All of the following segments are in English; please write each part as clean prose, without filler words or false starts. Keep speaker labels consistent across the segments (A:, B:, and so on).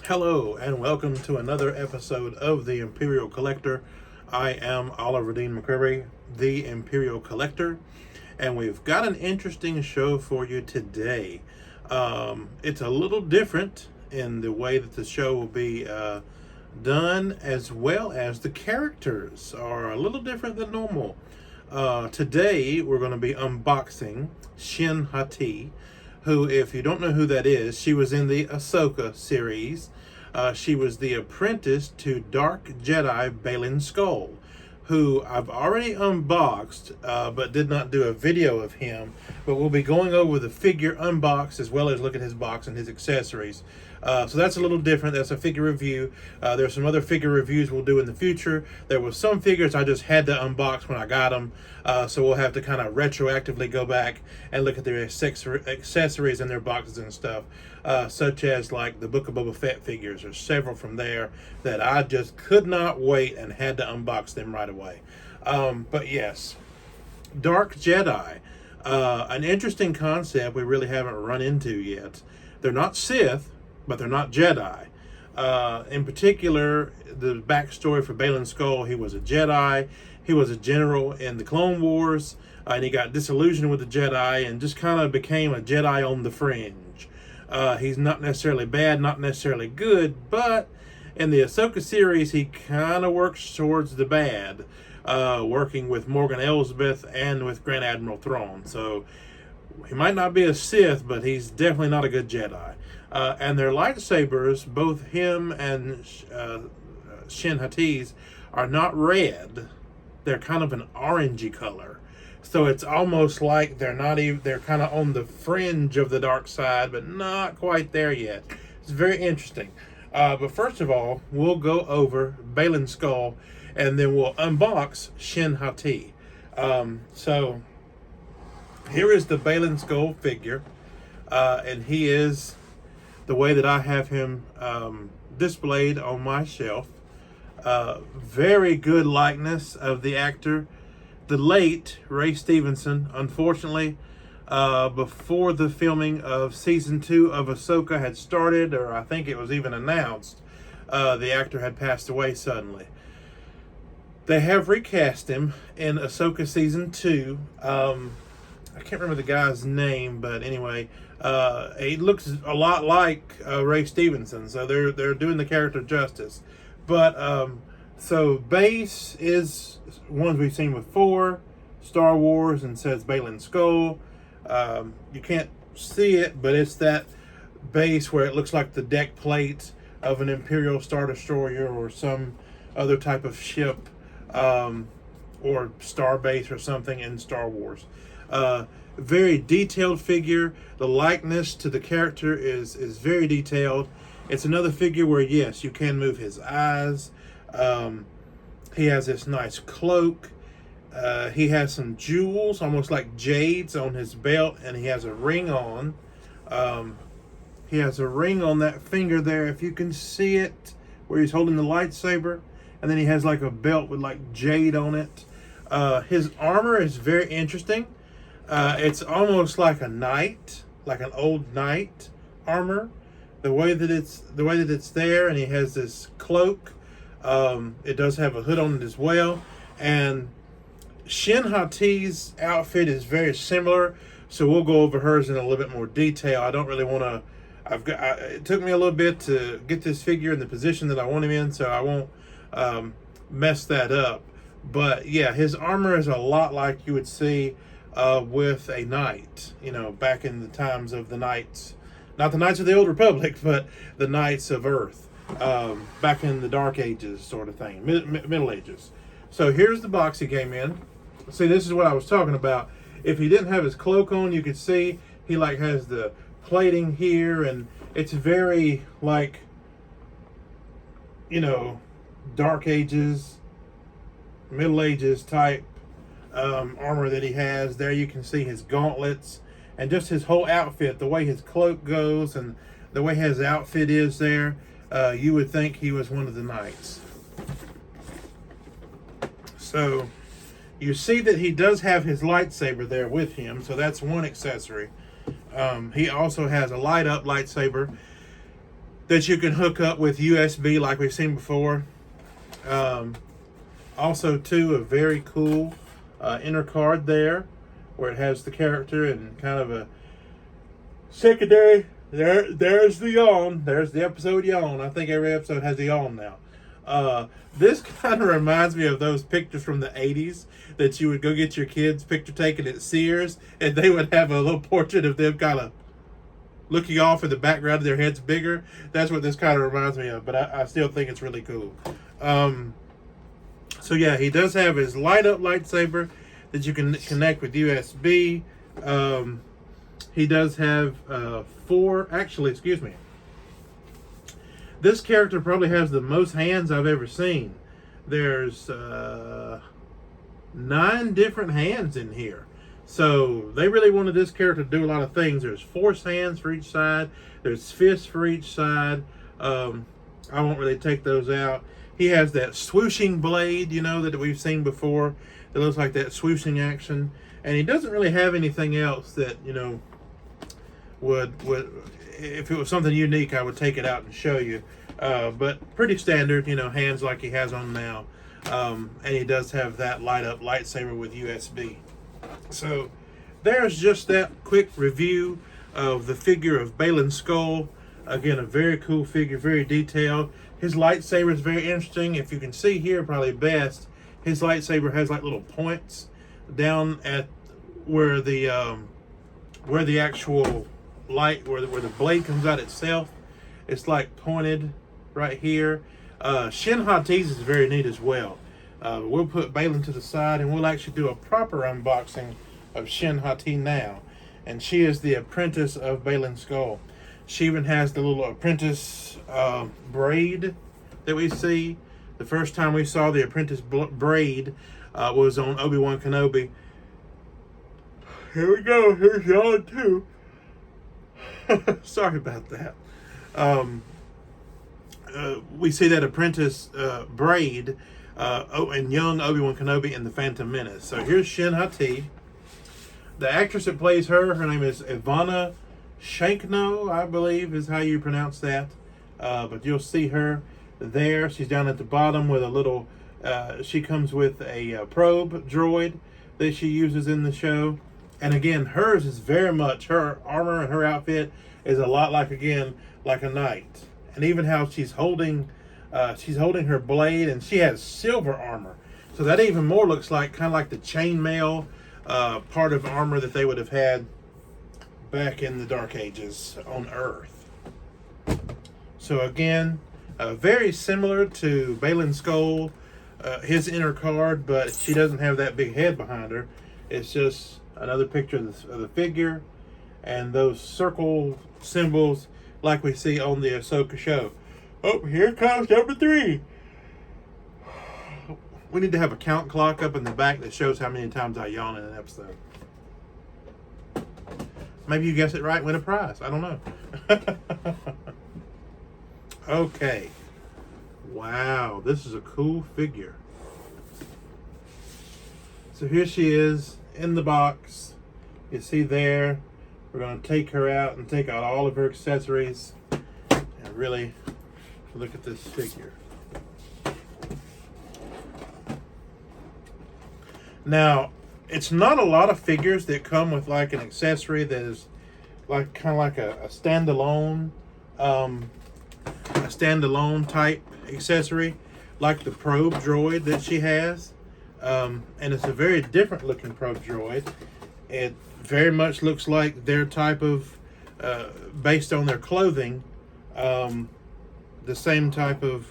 A: Hello and welcome to another episode of the Imperial Collector. I am Oliver Dean McCreary, the Imperial Collector, and we've got an interesting show for you today. It's a little different in the way that the show will be done, as well as the characters are a little different than normal. Today we're going to be unboxing Shin Hati, who, if you don't know who that is, she was in the Ahsoka series. She was the apprentice to Dark Jedi Baylon Skoll, who I've already unboxed, but did not do a video of him. But we'll be going over the figure unboxed as well as look at his box and his accessories. So that's a little different. That's a figure review. There's some other figure reviews we'll do in the future. There was some figures I just had to unbox when I got them. So we'll have to kind of retroactively go back and look at their accessories and their boxes and stuff. Such as like the Book of Boba Fett figures. There's several from there that I just could not wait and had to unbox them right away. But yes, Dark Jedi. An interesting concept we really haven't run into yet. They're not Sith, but they're not Jedi. In particular, the backstory for Baylon Skoll, he was a Jedi. He was a general in the Clone Wars, and he got disillusioned with the Jedi and just kind of became a Jedi on the fringe. He's not necessarily bad, not necessarily good, but in the Ahsoka series, he kind of works towards the bad, working with Morgan Elsbeth and with Grand Admiral Thrawn. So he might not be a Sith, but he's definitely not a good Jedi. And their lightsabers, both him and Shin Hati's, are not red. They're kind of an orangey color. So it's almost like they're not even, they're kind of on the fringe of the dark side, but not quite there yet. It's very interesting. But first of all, we'll go over Baylon Skoll, and then we'll unbox Shin Hati. So here is the Baylon Skoll figure, and he is the way that I have him displayed on my shelf. Very good likeness of the actor, the late Ray Stevenson. Unfortunately, before the filming of season 2 of Ahsoka had started, or I think it was even announced, the actor had passed away suddenly. They have recast him in Ahsoka season 2. I can't remember the guy's name, but anyway, he looks a lot like Ray Stevenson, so they're doing the character justice. But so base is ones we've seen before, Star Wars, and says Baylon Skoll. You can't see it, but it's that base where it looks like the deck plate of an Imperial Star Destroyer or some other type of ship, or star base or something in Star Wars. Very detailed figure. The likeness to the character is very detailed. It's another figure where, yes, you can move his eyes. He has this nice cloak. He has some jewels, almost like jades, on his belt, and he has a ring on. He has a ring on that finger there, if you can see it, where he's holding the lightsaber. And then he has like a belt with like jade on it. His armor is very interesting. It's almost like a knight, like an old knight armor. The way that it's there, and he has this cloak. It does have a hood on it as well. And Shin Hati's outfit is very similar, so we'll go over hers in a little bit more detail. I don't really want to. It took me a little bit to get this figure in the position that I want him in, so I won't mess that up. But yeah, his armor is a lot like you would see with a knight, back in the times of the knights, not the Knights of the Old Republic, but the Knights of Earth, back in the Dark Ages sort of thing, Middle Ages. So here's the box he came in. See, this is what I was talking about. If he didn't have his cloak on, you could see he like has the plating here, and it's very like, Dark Ages, Middle Ages type armor that he has. There you can see his gauntlets and just his whole outfit, the way his cloak goes and the way his outfit is there. You would think he was one of the knights. So you see that he does have his lightsaber there with him, so that's one accessory. He also has a light up lightsaber. that you can hook up with USB like we've seen before. Also, too, a very cool inner card there where it has the character and kind of a secondary. There's the yawn. There's the episode yawn. I think every episode has a yawn now. This kind of reminds me of those pictures from the 80s that you would go get your kids' picture taken at Sears, and they would have a little portrait of them kind of looking off in the background of their heads bigger. That's what this kind of reminds me of, but I still think it's really cool. So yeah, he does have his light up lightsaber that you can connect with USB. He does have this character probably has the most hands I've ever seen. There's 9 different hands in here. So they really wanted this character to do a lot of things. There's force hands for each side. There's fists for each side. I won't really take those out. He has that swooshing blade, that we've seen before. That looks like that swooshing action. And he doesn't really have anything else that, would if it was something unique, I would take it out and show you. But pretty standard, hands like he has on now. And he does have that light up lightsaber with USB. So there's just that quick review of the figure of Baylon Skoll. Again, a very cool figure, very detailed. His lightsaber is very interesting. If you can see here, probably best, his lightsaber has like little points down at where the actual light, where the blade comes out itself. It's like pointed right here. Shin Hati's is very neat as well. We'll put Baylon to the side, and we'll actually do a proper unboxing of Shin Hati now. And she is the apprentice of Baylon Skoll. She even has the little apprentice braid that we see. The first time we saw the apprentice braid was on Obi-Wan Kenobi. Here we go. Here's y'all too. Sorry about that. We see that apprentice braid and young Obi-Wan Kenobi in The Phantom Menace. So here's Shin Hati. The actress that plays her name is Ivana Shankno, I believe is how you pronounce that. But you'll see her there. She's down at the bottom with a little, she comes with a probe droid that she uses in the show. And again, hers is very much, her armor and her outfit is a lot like, again, like a knight. And even how she's holding her blade, and she has silver armor. So that even more looks like kind of like the chainmail part of armor that they would have had back in the Dark Ages on Earth. So again, very similar to Baylon Skoll, his inner card, but she doesn't have that big head behind her. It's just another picture of the figure and those circle symbols like we see on the Ahsoka show. Oh, here comes number 3. We need to have a count clock up in the back that shows how many times I yawn in an episode. Maybe you guess it right, win a prize. I don't know. Okay. Wow, this is a cool figure. So here she is in the box. You see there. We're going to take her out and take out all of her accessories and really look at this figure. Now, it's not a lot of figures that come with like an accessory that is like kind of like a standalone type accessory, like the probe droid that she has. And it's a very different looking probe droid. It very much looks like their type of, based on their clothing, the same type of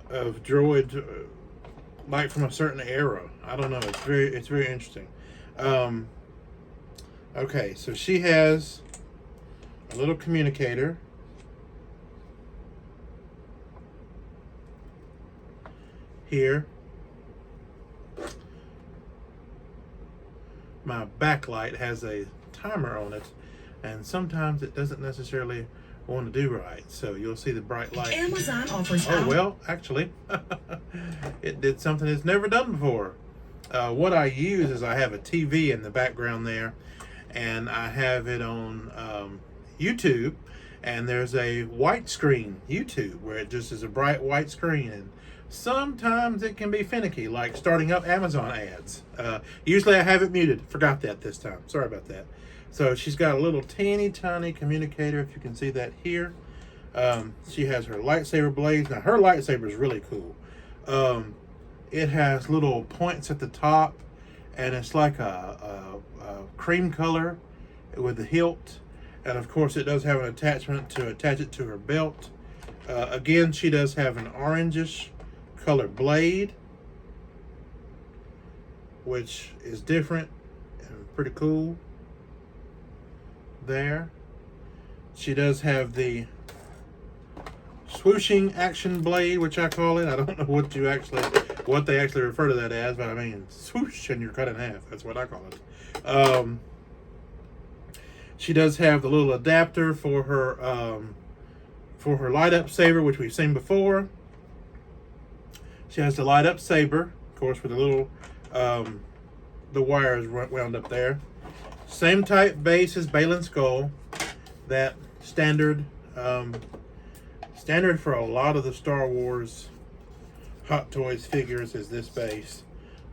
A: droid, like from a certain era. I don't know. It's very interesting. Okay, so she has a little communicator. Here. My backlight has a timer on it, and sometimes it doesn't necessarily want to do right. So you'll see the bright light.
B: Amazon offers.
A: Oh, well, actually, it did something it's never done before. What I use is I have a TV in the background there, and I have it on YouTube, and there's a white screen YouTube where it just is a bright white screen, and sometimes it can be finicky, like starting up Amazon ads. Usually I have it muted. Forgot that this time. Sorry about that. So she's got a little teeny tiny communicator, if you can see that here. She has her lightsaber blades. Now her lightsaber is really cool. It has little points at the top, and it's like a cream color with the hilt. And of course it does have an attachment to attach it to her belt. Again, she does have an orangish color blade, which is different and pretty cool there. She does have the swooshing action blade, which I call it. I don't know what they actually refer to that as, but I mean swoosh and you're cut in half. That's what I call it. She does have the little adapter for her light up saber, which we've seen before. She has the light up saber, of course, with the little the wires wound up there. Same type base as Baylon Skoll. That standard for a lot of the Star Wars Hot Toys figures is this base.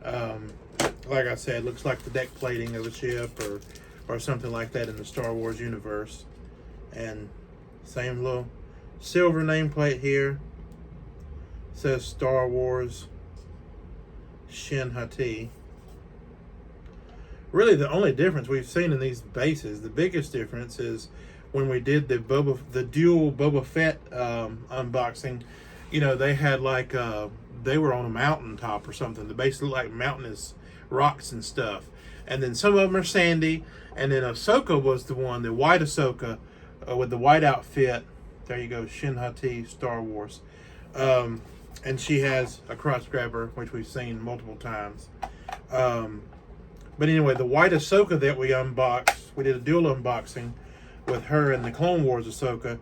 A: Like I said, looks like the deck plating of a ship or something like that in the Star Wars universe. And same little silver nameplate here. Says Star Wars Shin Hati. Really, the only difference we've seen in these bases, the biggest difference is when we did the dual Boba Fett unboxing. You know, they had like they were on a mountaintop or something. The base looked like mountainous rocks and stuff. And then some of them are sandy. And then Ahsoka was the one, the white Ahsoka with the white outfit. There you go, Shin Hati, Star Wars. And she has a cross grabber, which we've seen multiple times. But anyway, the white Ahsoka that we unboxed, we did a dual unboxing with her and the Clone Wars Ahsoka.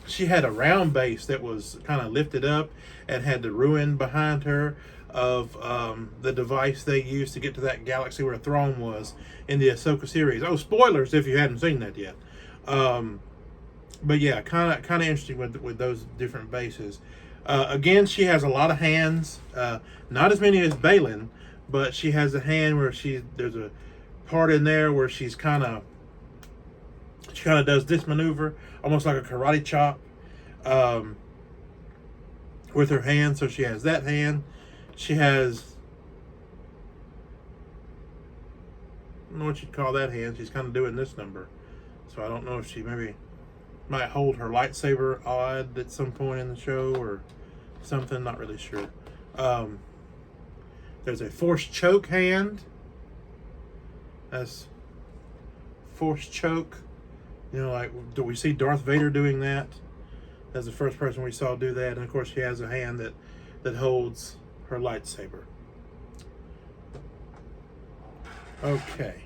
A: She had a round base that was kind of lifted up and had the ruin behind her of the device they used to get to that galaxy where Thrawn was in the Ahsoka series. Oh, spoilers if you hadn't seen that yet. But yeah, kind of interesting with those different bases. Again, she has a lot of hands. Not as many as Baylon, but she has a hand where there's a part in there where she kind of does this maneuver, almost like a karate chop, with her hand. So she has that hand. She has, I don't know what you'd call that hand. She's kind of doing this number. So I don't know if she maybe might hold her lightsaber odd at some point in the show or something. Not really sure. There's a force choke hand. That's force choke. You know, like, do we see Darth Vader doing that? That's the first person we saw do that. And of course, she has a hand that holds her lightsaber. Okay.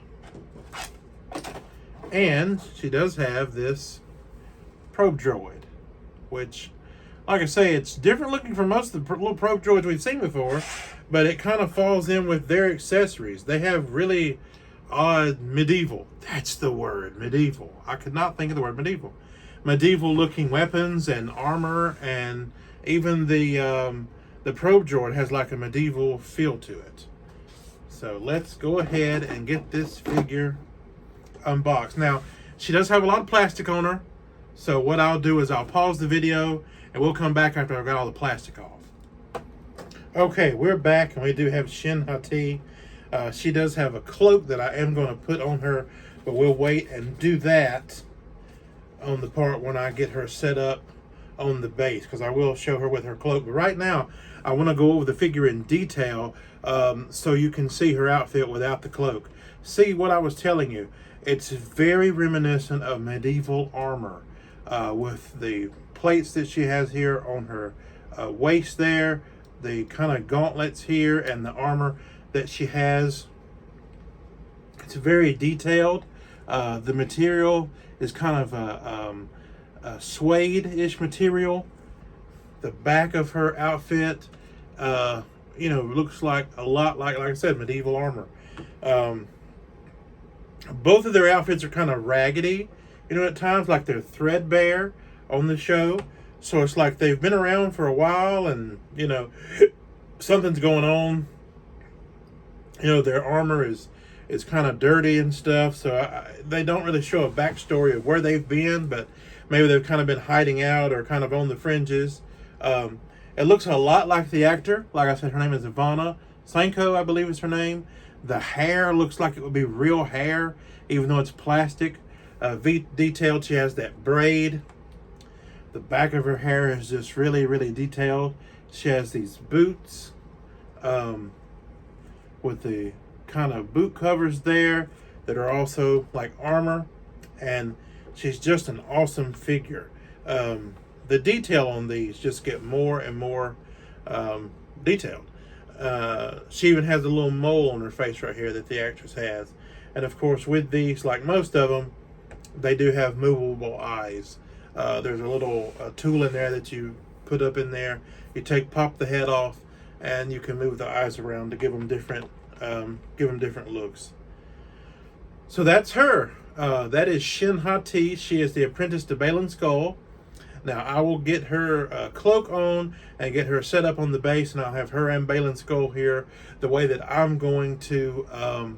A: And she does have this probe droid, which, like I say, it's different looking from most of the little probe droids we've seen before, but it kind of falls in with their accessories. They have really odd medieval. That's the word, medieval. I could not think of the word medieval. Medieval looking weapons and armor, and even the probe droid has like a medieval feel to it. So let's go ahead and get this figure unboxed. Now, she does have a lot of plastic on her, so what I'll do is I'll pause the video and we'll come back after I've got all the plastic off. Okay, we're back, and we do have Shin Hati. She does have a cloak that I am going to put on her, but we'll wait and do that on the part when I get her set up on the base, because I will show her with her cloak. But right now, I want to go over the figure in detail so you can see her outfit without the cloak. See what I was telling you. It's very reminiscent of medieval armor with the plates that she has here on her waist there, the kind of gauntlets here, and the armor that she has. It's very detailed. The material is kind of a suede-ish material. The back of her outfit, looks like a lot like I said, medieval armor. Both of their outfits are kind of raggedy at times like they're threadbare on the show. So it's like they've been around for a while, and something's going on. Their armor is kind of dirty and stuff, so they don't really show a backstory of where they've been, but maybe they've kind of been hiding out or kind of on the fringes. It looks a lot like the actor. Like I said, her name is Ivana Sanko, I believe is her name. The hair looks like it would be real hair, even though it's plastic. Detailed. She has that braid. The back of her hair is just really, really detailed. She has these boots with the kind of boot covers there that are also like armor, and she's just an awesome figure. The detail on these just get more and more detailed. She even has a little mole on her face right here that the actress has. And of course, with these, like most of them, they do have movable eyes. There's a little tool in there that you put up in there. You pop the head off, and you can move the eyes around to give them different looks. So that's her. That is Shin Hati. She is the apprentice to Baylon Skoll. Now I will get her cloak on and get her set up on the base, and I'll have her and Baylon Skoll here the way that I'm going to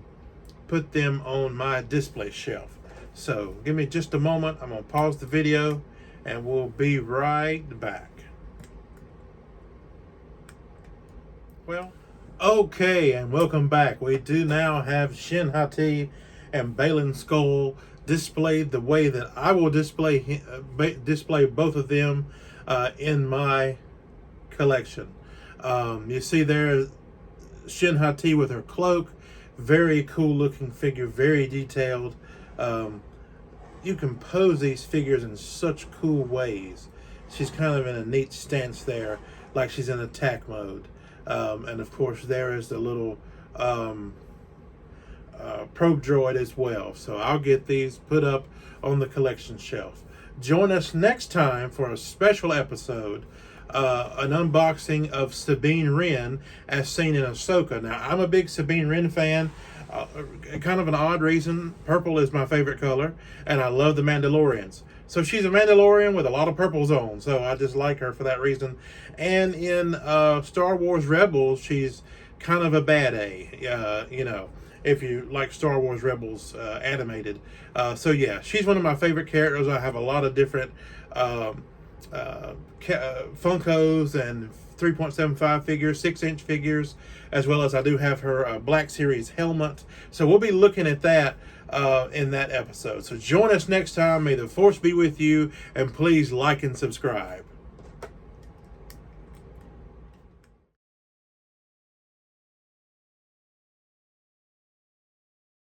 A: put them on my display shelf. So give me just a moment. I'm going to pause the video and we'll be right back. Well, okay, and welcome back. We do now have Shin Hati and Baylon Skoll displayed the way that I will display both of them in my collection. You see there Shin Hati with her cloak. Very cool looking figure, very detailed. You can pose these figures in such cool ways. She's kind of in a neat stance there, like she's in attack mode. And of course there is the little probe droid as well. So I'll get these put up on the collection shelf. Join us next time for a special episode, an unboxing of Sabine Wren as seen in Ahsoka. Now, I'm a big Sabine Wren fan. Kind of an odd reason. Purple is my favorite color, and I love the Mandalorians. So she's a Mandalorian with a lot of purples on, so I just like her for that reason. And in Star Wars Rebels, she's kind of a bad A, if you like Star Wars Rebels animated. So yeah, she's one of my favorite characters. I have a lot of different Funkos and 3.75 figures, 6-inch figures, as well as I do have her Black Series helmet. So we'll be looking at that in that episode. So join us next time. May the Force be with you, and please like and subscribe.